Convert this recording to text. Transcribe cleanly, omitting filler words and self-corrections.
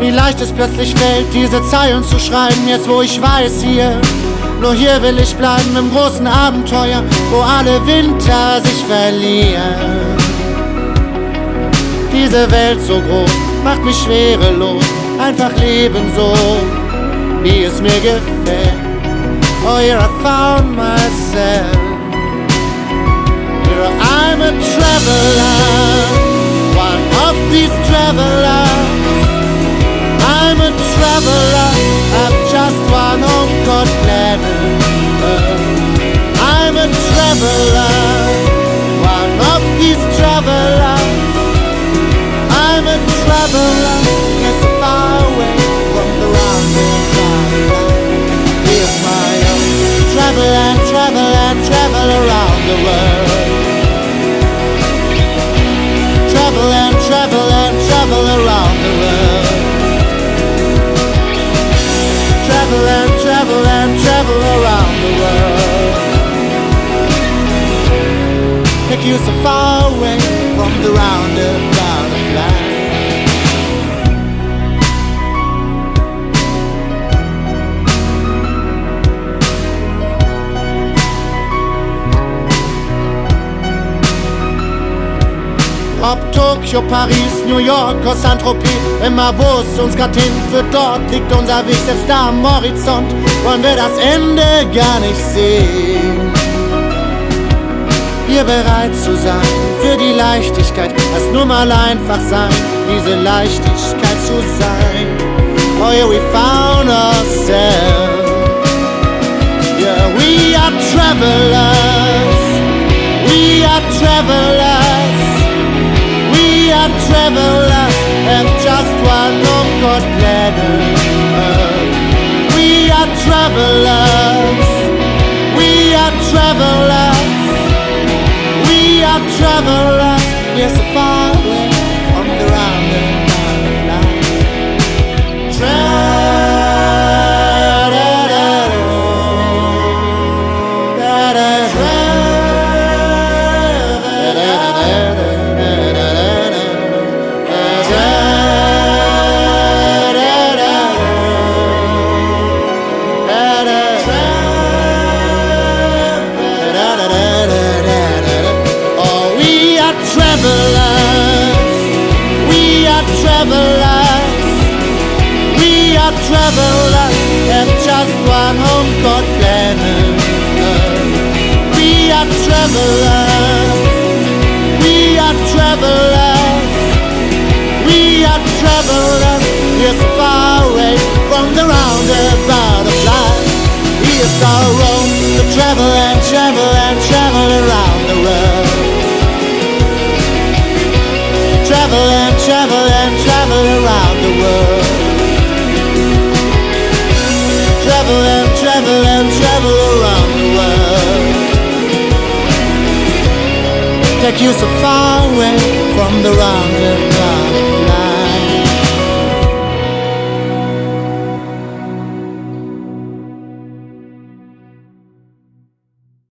Wie leicht es plötzlich fällt, diese Zeilen zu schreiben, jetzt wo ich weiß hier, nur hier will ich bleiben im großen Abenteuer, wo alle Winter sich verlieren. Diese Welt so groß, macht mich schwerelos, einfach leben so, wie es mir gefällt. Oh, here I found myself. Here I'm a traveler, one of these travelers. I'm a traveler, I've just one home called planet. I'm a traveler, one of these travelers. I'm a traveler, yes, far away from the roundabout. Here's my own travel and travel and travel around the world. Travel and travel and travel around the world. Travel and travel and travel around the world. Take you so far away from the roundabout of life. Ob Tokio, Paris, New York, Saint-Tropez, immer wo es uns grad hinführt, dort liegt unser Weg, selbst da am Horizont wollen wir das Ende gar nicht sehen. Hier bereit zu sein für die Leichtigkeit, lass nur mal einfach sein, diese Leichtigkeit zu sein. Oh yeah, we found ourselves. Yeah, we are travelers. We are travelers. We are travelers, have just one home called planet Earth. We are travelers, we are travelers, we are travelers, yes, so far away from the roundabout of life. Travelers have just one home called planet Earth. We are travelers. We are travelers. We are travelers. We're so far away from the roundabout of life. Here's our roam to travel and travel and travel around the world. Travel and travel and travel around the world. Travel and travel and travel around the world. Take you so far away from the roundabout.